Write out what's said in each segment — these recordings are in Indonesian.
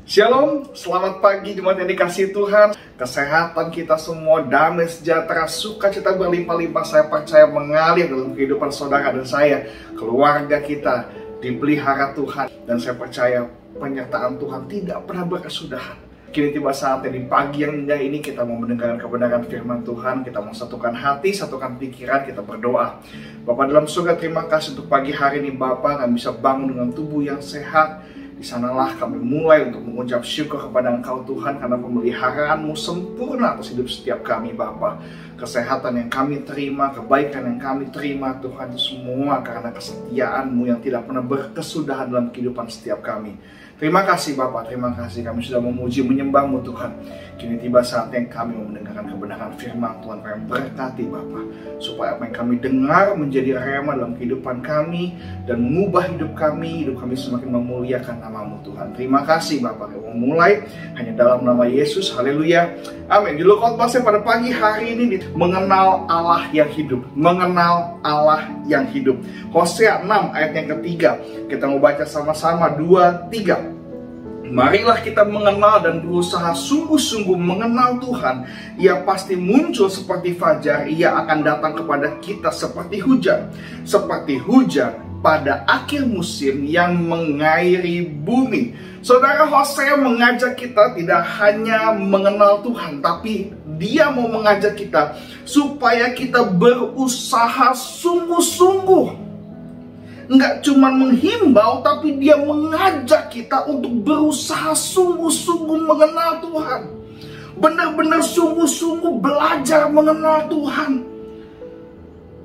Shalom, selamat pagi jemaat yang dikasihi Tuhan. Kesehatan kita semua, damai sejahtera, sukacita berlimpah-limpah saya percaya mengalir dalam kehidupan saudara dan saya. Keluarga kita dipelihara Tuhan. Dan saya percaya penyertaan Tuhan tidak pernah berkesudahan. Kini tiba saatnya di pagi yang indah ini kita mau mendengarkan kebenaran firman Tuhan. Kita mau satukan hati, satukan pikiran, kita berdoa. Bapa dalam surga, terima kasih untuk pagi hari ini Bapa kami bisa bangun dengan tubuh yang sehat. Di sanalah kami mulai untuk mengucap syukur kepada Engkau Tuhan karena pemeliharaan-Mu sempurna atas hidup setiap kami Bapa. Kesehatan yang kami terima, kebaikan yang kami terima Tuhan, itu semua karena kesetiaan-Mu yang tidak pernah berkesudahan dalam kehidupan setiap kami. Terima kasih Bapa, terima kasih kami sudah memuji menyembah-Mu Tuhan. Kini tiba saatnya kami mendengarkan kebenaran firman Tuhan. Kami berkati Bapa, supaya apa yang kami dengar menjadi rema dalam kehidupan kami dan mengubah hidup kami semakin memuliakan nama-Mu Tuhan. Terima kasih Bapa, kami memulai hanya dalam nama Yesus, haleluya, amin. Judul khotbah saya pada pagi hari ini mengenal Allah yang hidup, mengenal Allah yang hidup. Hosea 6 ayat yang ketiga, kita mau baca sama-sama 2, 3. Marilah kita mengenal dan berusaha sungguh-sungguh mengenal Tuhan. Ia pasti muncul seperti fajar. Ia akan datang kepada kita seperti hujan. Seperti hujan pada akhir musim yang mengairi bumi. Saudara, Hosea mengajak kita tidak hanya mengenal Tuhan, tapi dia mau mengajak kita supaya kita berusaha sungguh-sungguh. Enggak cuma menghimbau, tapi dia mengajak kita untuk berusaha sungguh-sungguh mengenal Tuhan. Benar-benar sungguh-sungguh belajar mengenal Tuhan.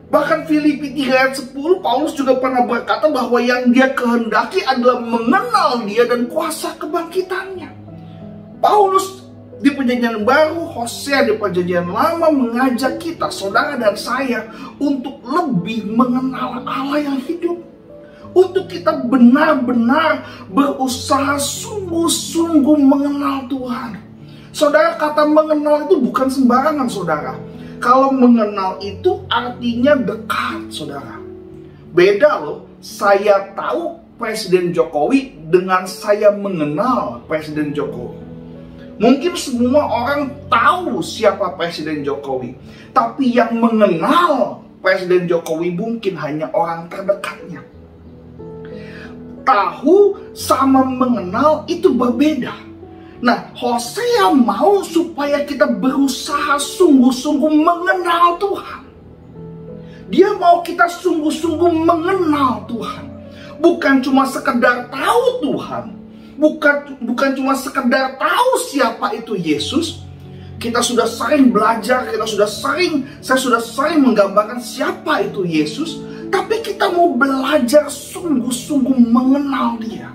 Bahkan Filipi 3 ayat 10, Paulus juga pernah berkata bahwa yang dia kehendaki adalah mengenal dia dan kuasa kebangkitannya. Paulus di perjanjian baru, Hosea di perjanjian lama mengajak kita, saudara dan saya, untuk lebih mengenal Allah yang hidup. Untuk kita benar-benar berusaha sungguh-sungguh mengenal Tuhan. Saudara, kata mengenal itu bukan sembarangan saudara. Kalau mengenal itu artinya dekat saudara. Beda loh, saya tahu Presiden Jokowi dengan saya mengenal Presiden Jokowi. Mungkin semua orang tahu siapa Presiden Jokowi, tapi yang mengenal Presiden Jokowi mungkin hanya orang terdekatnya. Tahu sama mengenal itu berbeda. Nah, Hosea mau supaya kita berusaha sungguh-sungguh mengenal Tuhan. Dia mau kita sungguh-sungguh mengenal Tuhan. Bukan cuma sekedar tahu Tuhan. Bukan cuma sekedar tahu siapa itu Yesus. Kita sudah sering belajar, saya sudah sering menggambarkan siapa itu Yesus. Tapi kita mau belajar sungguh-sungguh mengenal dia.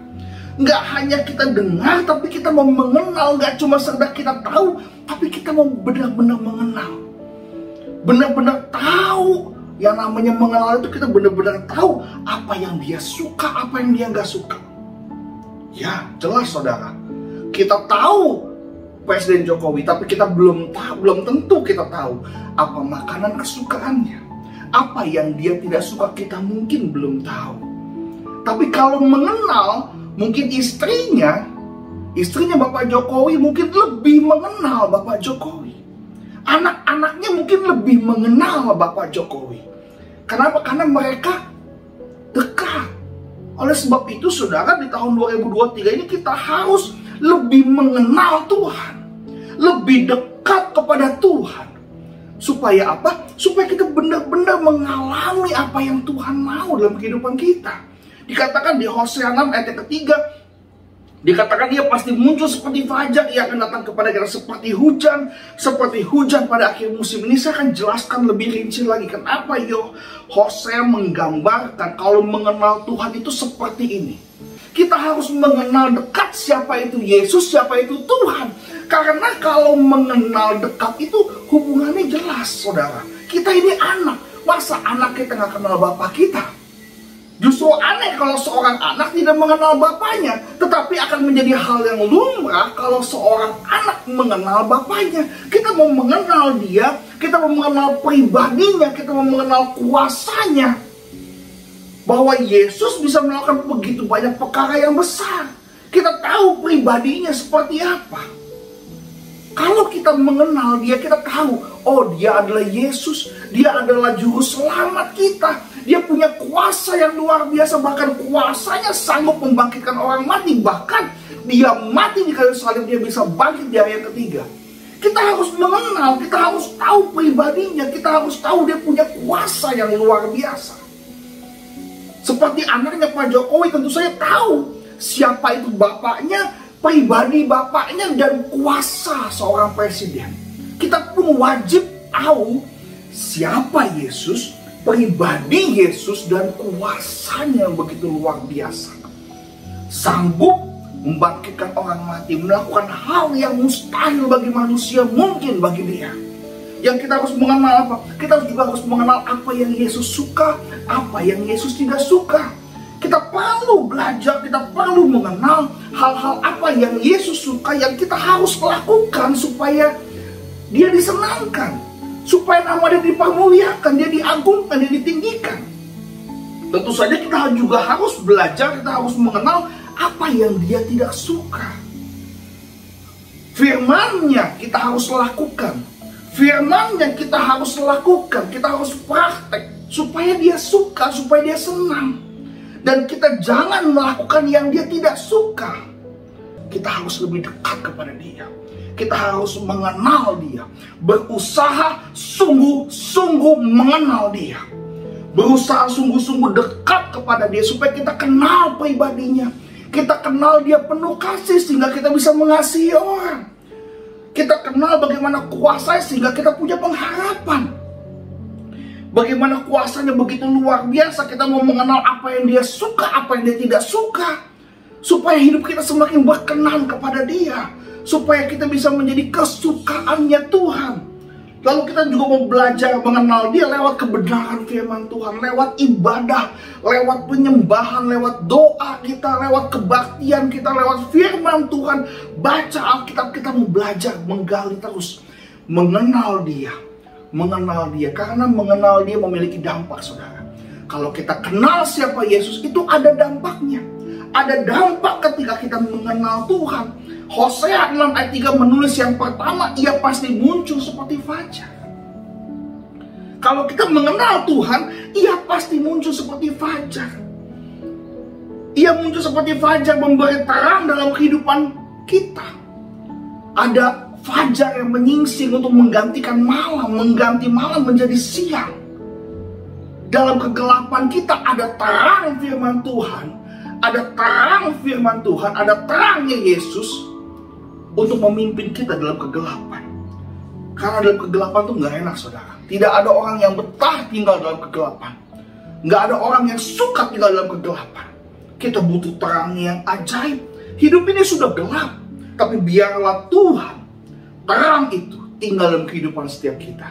Nggak hanya kita dengar, tapi kita mau mengenal. Nggak cuma sekedar kita tahu, tapi kita mau benar-benar mengenal. Benar-benar tahu. Yang namanya mengenal itu kita benar-benar tahu apa yang dia suka, apa yang dia nggak suka. Ya, jelas saudara. Kita tahu Presiden Jokowi, tapi kita belum tentu kita tahu apa makanan kesukaannya. Apa yang dia tidak suka kita mungkin belum tahu. Tapi kalau mengenal, mungkin istrinya Bapak Jokowi mungkin lebih mengenal Bapak Jokowi. Anak-anaknya mungkin lebih mengenal Bapak Jokowi. Kenapa? Karena mereka dekat. Oleh sebab itu saudara, di tahun 2023 ini kita harus lebih mengenal Tuhan. Lebih dekat kepada Tuhan. Supaya apa? Supaya kita benar-benar mengalami apa yang Tuhan mau dalam kehidupan kita. Dikatakan di Hosea 6 ayat yang ketiga, dikatakan dia pasti muncul seperti fajar, ia akan datang kepada kita seperti hujan pada akhir musim ini. Saya akan jelaskan lebih rinci lagi kenapa Hosea menggambarkan kalau mengenal Tuhan itu seperti ini. Kita harus mengenal dekat siapa itu Yesus, siapa itu Tuhan. Karena kalau mengenal dekat itu hubungannya jelas, saudara. Kita ini anak. Masa anak kita nggak kenal bapak kita? Justru aneh kalau seorang anak tidak mengenal bapaknya. Tetapi akan menjadi hal yang lumrah kalau seorang anak mengenal bapaknya. Kita mau mengenal dia, kita mau mengenal pribadinya, kita mau mengenal kuasanya. Bahwa Yesus bisa melakukan begitu banyak perkara yang besar. Kita tahu pribadinya seperti apa. Kalau kita mengenal dia, kita tahu, oh dia adalah Yesus, dia adalah juru selamat kita. Dia punya kuasa yang luar biasa, bahkan kuasanya sanggup membangkitkan orang mati. Bahkan dia mati di kayu salib, dia bisa bangkit di hari yang ketiga. Kita harus mengenal, kita harus tahu pribadinya, kita harus tahu dia punya kuasa yang luar biasa. Seperti anaknya Pak Jokowi, tentu saya tahu siapa itu bapaknya, pribadi bapaknya, dan kuasa seorang presiden. Kita pun wajib tahu siapa Yesus, pribadi Yesus, dan kuasanya yang begitu luar biasa. Sanggup membangkitkan orang mati, melakukan hal yang mustahil bagi manusia, mungkin bagi dia. Yang kita harus mengenal apa? Kita juga harus mengenal apa yang Yesus suka, apa yang Yesus tidak suka. Kita perlu belajar, kita perlu mengenal hal-hal apa yang Yesus suka, yang kita harus lakukan supaya dia disenangkan, supaya nama dia dipermuliakan, dia diagungkan, dia ditinggikan. Tentu saja kita juga harus belajar, kita harus mengenal apa yang dia tidak suka. Firman-Nya kita harus lakukan, firman-Nya kita harus lakukan, kita harus praktek supaya dia suka, supaya dia senang. Dan kita jangan melakukan yang dia tidak suka. Kita harus lebih dekat kepada dia. Kita harus mengenal dia. Berusaha sungguh-sungguh mengenal dia. Berusaha sungguh-sungguh dekat kepada dia supaya kita kenal pribadinya. Kita kenal dia penuh kasih sehingga kita bisa mengasihi orang. Kita kenal bagaimana kuasanya sehingga kita punya pengharapan. Bagaimana kuasanya begitu luar biasa. Kita mau mengenal apa yang dia suka, apa yang dia tidak suka, supaya hidup kita semakin berkenan kepada dia, supaya kita bisa menjadi kesukaannya Tuhan. Lalu kita juga mau belajar mengenal dia lewat kebenaran firman Tuhan, lewat ibadah, lewat penyembahan, lewat doa kita, lewat kebaktian kita, lewat firman Tuhan. Baca Alkitab, kita mau belajar, menggali terus, mengenal dia. Mengenal dia, karena mengenal dia memiliki dampak, saudara. Kalau kita kenal siapa Yesus, itu ada dampaknya. Ada dampak ketika kita mengenal Tuhan. Hosea 6 ayat 3 menulis yang pertama, ia pasti muncul seperti fajar. Kalau kita mengenal Tuhan, ia pasti muncul seperti fajar. Ia muncul seperti fajar, memberi terang dalam kehidupan kita. Ada fajar yang menyingsing untuk menggantikan malam, mengganti malam menjadi siang. Dalam kegelapan kita ada terang firman Tuhan, ada terang firman Tuhan, ada terangnya Yesus untuk memimpin kita dalam kegelapan. Karena dalam kegelapan itu nggak enak, saudara. Tidak ada orang yang betah tinggal dalam kegelapan. Nggak ada orang yang suka tinggal dalam kegelapan. Kita butuh terang yang ajaib. Hidup ini sudah gelap, tapi biarlah Tuhan, terang itu tinggal dalam kehidupan setiap kita.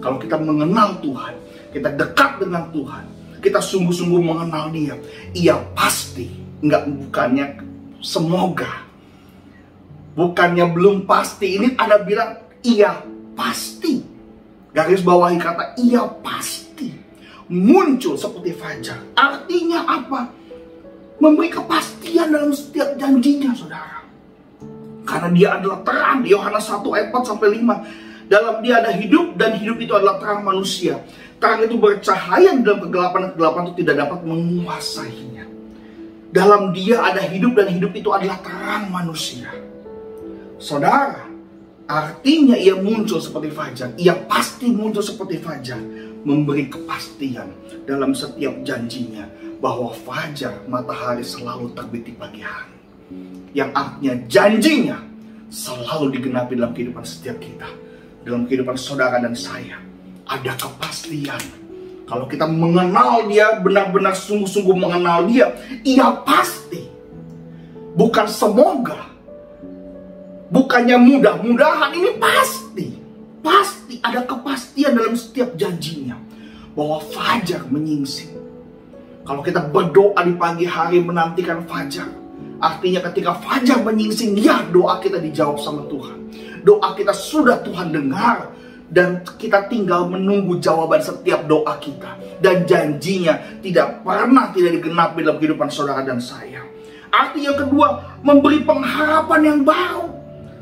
Kalau kita mengenal Tuhan, kita dekat dengan Tuhan, kita sungguh-sungguh mengenal dia, ia pasti, bukannya semoga, bukannya belum pasti, ini ada bilang ia pasti. Garis bawahi kata ia pasti muncul seperti fajar. Artinya apa? Memberi kepastian dalam setiap janjinya, saudara. Karena dia adalah terang. Yohanes 1 ayat 4 sampai 5. Dalam dia ada hidup, dan hidup itu adalah terang manusia. Terang itu bercahaya dalam kegelapan, dan kegelapan itu tidak dapat menguasainya. Dalam dia ada hidup, dan hidup itu adalah terang manusia. Saudara, artinya ia muncul seperti fajar. Ia pasti muncul seperti fajar. Memberi kepastian dalam setiap janjinya. Bahwa fajar, matahari selalu terbit di pagi hari. Yang artinya janjinya selalu digenapi dalam kehidupan setiap kita. Dalam kehidupan saudara dan saya. Ada kepastian. Kalau kita mengenal dia, benar-benar sungguh-sungguh mengenal dia, ia pasti. Bukan semoga. Bukannya mudah-mudahan, ini pasti. Pasti ada kepastian dalam setiap janjinya. Bahwa fajar menyingsing. Kalau kita berdoa di pagi hari menantikan fajar, artinya ketika fajar menyingsing, ya doa kita dijawab sama Tuhan. Doa kita sudah Tuhan dengar. Dan kita tinggal menunggu jawaban setiap doa kita. Dan janjinya tidak pernah tidak digenapi dalam kehidupan saudara dan saya. Arti yang kedua, memberi pengharapan yang baru.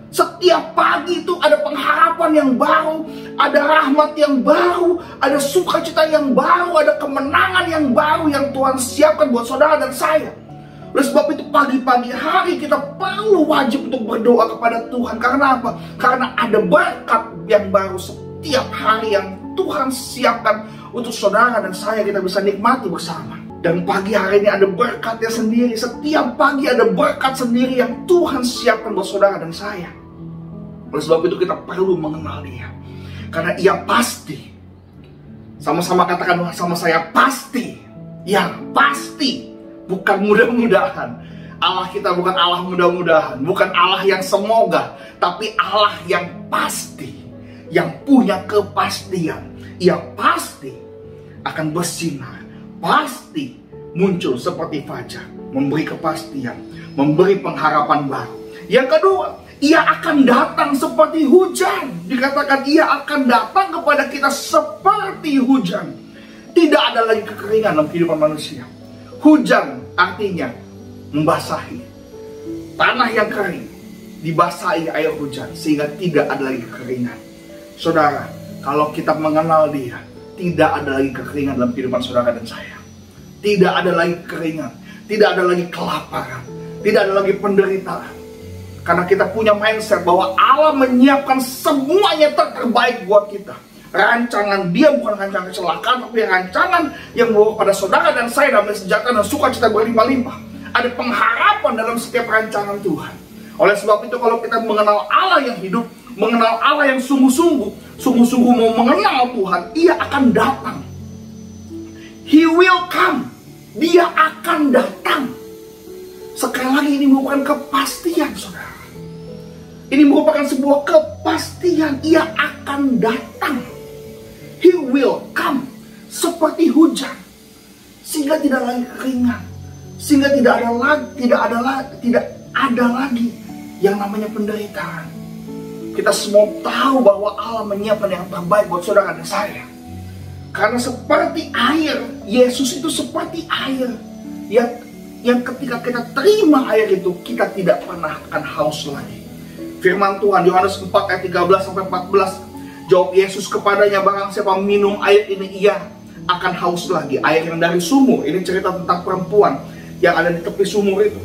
Setiap pagi itu ada pengharapan yang baru, ada rahmat yang baru, ada sukacita yang baru, ada kemenangan yang baru yang Tuhan siapkan buat saudara dan saya. Oleh sebab itu pagi-pagi hari kita perlu wajib untuk berdoa kepada Tuhan. Karena apa? Karena ada berkat yang baru setiap hari yang Tuhan siapkan untuk saudara dan saya, kita bisa nikmati bersama. Dan pagi hari ini ada berkatnya sendiri. Setiap pagi ada berkat sendiri yang Tuhan siapkan buat saudara dan saya. Oleh sebab itu kita perlu mengenal Dia. Karena Ia pasti. Sama-sama katakan sama saya, pasti. Yang pasti. Bukan mudah-mudahan. Allah kita bukan Allah mudah-mudahan. Bukan Allah yang semoga. Tapi Allah yang pasti. Yang punya kepastian. Ia pasti akan bersinar. Pasti muncul seperti fajar, memberi kepastian, memberi pengharapan baru. Yang kedua, Ia akan datang seperti hujan. Dikatakan Ia akan datang kepada kita seperti hujan. Tidak ada lagi kekeringan dalam kehidupan manusia. Hujan artinya membasahi. Tanah yang kering dibasahi air hujan sehingga tidak ada lagi kekeringan. Saudara, kalau kita mengenal Dia, tidak ada lagi kekeringan dalam kehidupan saudara dan saya. Tidak ada lagi kekeringan. Tidak ada lagi kelaparan. Tidak ada lagi penderitaan. Karena kita punya mindset bahwa Allah menyiapkan semuanya terbaik buat kita. Rancangan Dia bukan rancangan kecelakaan, tapi rancangan yang membawa kepada saudara dan saya damai sejahtera dan sukacita berlimpah-limpah. Ada pengharapan dalam setiap rancangan Tuhan. Oleh sebab itu kalau kita mengenal Allah yang hidup, mengenal Allah yang sungguh-sungguh mau mengenal Tuhan, Ia akan datang. He will come. Dia akan datang. Sekali lagi ini merupakan kepastian, saudara. Ini merupakan sebuah kepastian. Ia akan datang. He will come. Seperti hujan. Sehingga tidak lagi keringan. Sehingga tidak ada lagi yang namanya penderitaan. Kita semua tahu bahwa Allah menyiapkan yang terbaik buat saudara dan saya. Karena seperti air, Yesus itu seperti air yang ketika kita terima air itu, kita tidak pernah akan haus lagi. Firman Tuhan Yohanes 4 ayat 13-14, jawab Yesus kepadanya, barang siapa minum air ini, ia akan haus lagi. Air yang dari sumur. Ini cerita tentang perempuan yang ada di tepi sumur itu,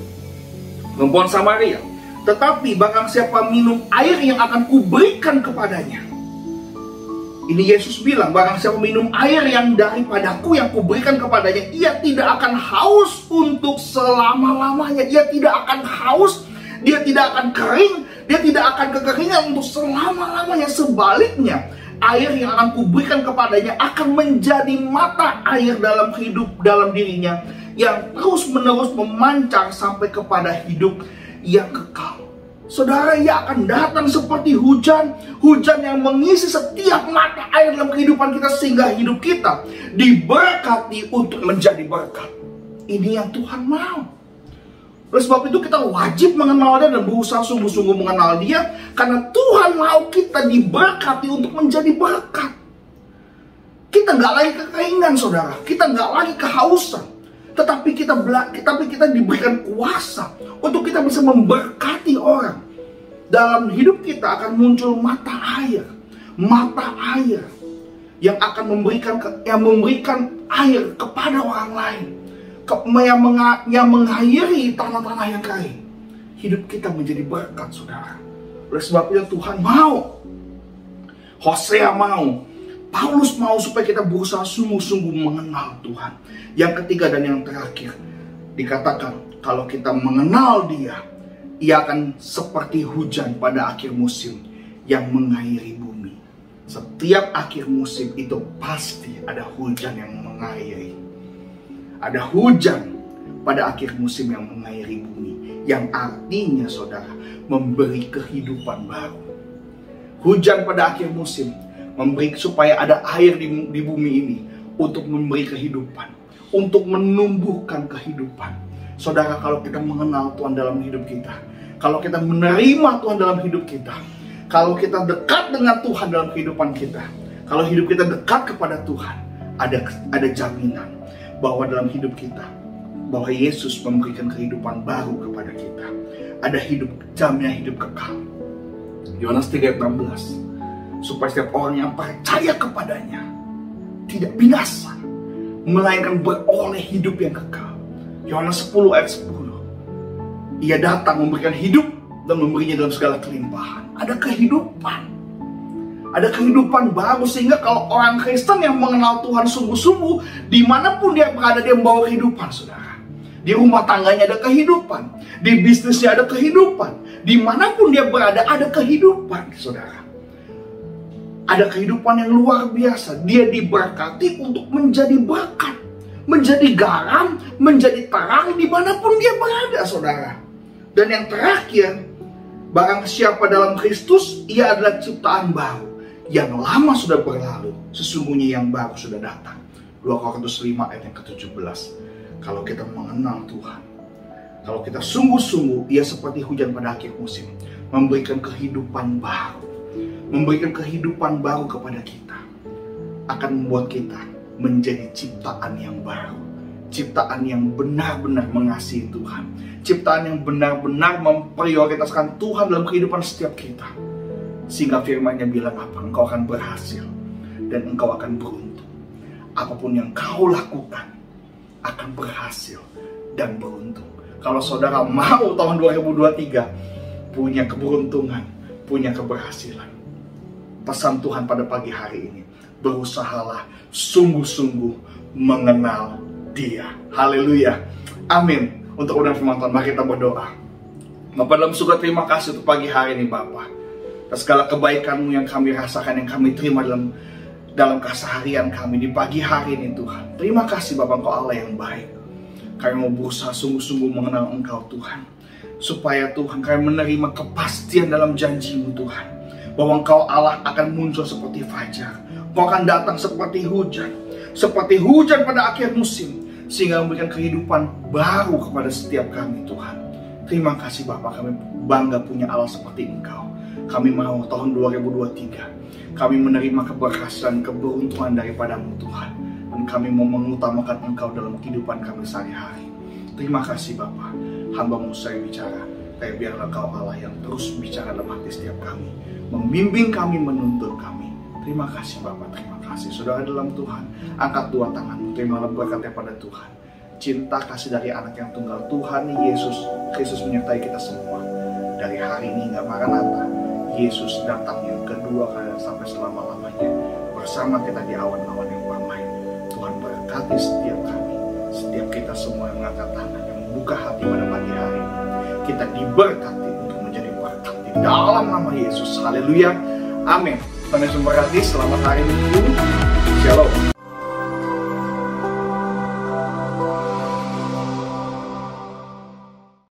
perempuan Samaria. Tetapi barang siapa minum air yang akan kuberikan kepadanya, ini Yesus bilang, barang siapa minum air yang daripadaku yang kuberikan kepadanya, ia tidak akan haus untuk selama-lamanya. Ia tidak akan haus, dia tidak akan kering, dia tidak akan kekeringan untuk selama-lamanya. Sebaliknya, air yang akan kuberikan kepadanya akan menjadi mata air dalam hidup dalam dirinya, yang terus-menerus memancar sampai kepada hidup yang kekal. Saudara, Ia akan datang seperti hujan. Hujan yang mengisi setiap mata air dalam kehidupan kita, sehingga hidup kita diberkati untuk menjadi berkat. Ini yang Tuhan mau. Oleh sebab itu kita wajib mengenal Dia dan berusaha sungguh-sungguh mengenal Dia. Karena Tuhan mau kita diberkati untuk menjadi berkat. Kita nggak lagi kekeringan, saudara. Kita nggak lagi kehausan. Tetapi kita diberikan kuasa untuk kita bisa memberkati orang. Dalam hidup kita akan muncul mata air yang akan memberikan air kepada orang lain, yang mengairi tanah-tanah yang kering. Hidup kita menjadi berkat, saudara. Oleh sebab itu Tuhan mau, Hosea mau, Paulus mau supaya kita berusaha sungguh-sungguh mengenal Tuhan. Yang ketiga dan yang terakhir, dikatakan kalau kita mengenal Dia, Ia akan seperti hujan pada akhir musim yang mengairi bumi. Setiap akhir musim itu pasti ada hujan yang mengairi. Ada hujan pada akhir musim yang mengairi bumi, yang artinya, saudara, memberi kehidupan baru. Hujan pada akhir musim memberi supaya ada air di bumi ini untuk memberi kehidupan, untuk menumbuhkan kehidupan. Saudara, kalau kita mengenal Tuhan dalam hidup kita, kalau kita menerima Tuhan dalam hidup kita, kalau kita dekat dengan Tuhan dalam kehidupan kita, kalau hidup kita dekat kepada Tuhan, ada jaminan bahwa dalam hidup kita bahwa Yesus memberikan kehidupan baru kepada kita. Ada hidup, jaminan hidup kekal. Yohanes 3:16, supaya setiap orang yang percaya kepadanya tidak binasa, melainkan beroleh hidup yang kekal. Yohanes 10:10, Ia datang memberikan hidup dan memberinya dalam segala kelimpahan. Ada kehidupan. Ada kehidupan baru, sehingga kalau orang Kristen yang mengenal Tuhan sungguh-sungguh, dimanapun dia berada, dia membawa kehidupan, saudara. Di rumah tangganya ada kehidupan, di bisnisnya ada kehidupan, dimanapun dia berada ada kehidupan, saudara. Ada kehidupan yang luar biasa. Dia diberkati untuk menjadi berkat, menjadi garam, menjadi terang dimanapun dia berada, saudara. Dan yang terakhir, barang siapa dalam Kristus, ia adalah ciptaan baru. Yang lama sudah berlalu, sesungguhnya yang baru sudah datang. 2 Korintus 5 ayat yang ke-17. Kalau kita mengenal Tuhan, kalau kita sungguh-sungguh, Ia seperti hujan pada akhir musim, memberikan kehidupan baru, memberikan kehidupan baru kepada kita, akan membuat kita menjadi ciptaan yang baru, ciptaan yang benar-benar mengasihi Tuhan, ciptaan yang benar-benar memprioritaskan Tuhan dalam kehidupan setiap kita. Sehingga firman-Nya bilang apa? Engkau akan berhasil dan engkau akan beruntung. Apapun yang kau lakukan akan berhasil dan beruntung. Kalau saudara mau tahun 2023 punya keberuntungan, punya keberhasilan, pesan Tuhan pada pagi hari ini, berusahalah sungguh-sungguh mengenal Dia. Haleluya. Amin. Untuk undang firman Tuhan, mari kita berdoa. Bapa dalam surga, terima kasih untuk pagi hari ini, Bapa. Atas segala kebaikan-Mu yang kami rasakan, yang kami terima dalam keseharian kami di pagi hari ini, Tuhan. Terima kasih Bapa, Engkau Allah yang baik. Kami mau berusaha sungguh-sungguh mengenal Engkau, Tuhan. Supaya Tuhan kami menerima kepastian dalam janji-Mu, Tuhan. Bahwa Engkau Allah akan muncul seperti fajar. Engkau akan datang seperti hujan. Seperti hujan pada akhir musim. Sehingga memberikan kehidupan baru kepada setiap kami, Tuhan. Terima kasih Bapa, kami bangga punya Allah seperti Engkau. Kami mau tahun 2023 kami menerima keberhasilan, keberuntungan daripada-Mu, Tuhan. Dan kami mau mengutamakan Engkau dalam kehidupan kami sehari-hari. Terima kasih Bapa. Hamba-Mu saya bicara, tapi biarlah Engkau Allah yang terus bicara dalam hati setiap kami, membimbing kami, menuntun kami. Terima kasih Bapa, terima kasih. Saudara dalam Tuhan, angkat dua tanganmu, terimalah berkatnya pada Tuhan. Cinta kasih dari anak yang tunggal Tuhan Yesus Kristus menyertai kita semua. Dari hari ini hingga Maranatha, Yesus datang yang kedua kali sampai selama-lamanya bersama kita di awan-awan yang damai. Tuhan berkati setiap kami, setiap kita semua yang mengangkat tangan, yang membuka hati pada pagi hari ini. Kita diberkati untuk menjadi berkat di dalam nama Yesus. Haleluya. Amin. Tuhan Yesus memberkati. Selamat hari Minggu. Shalom.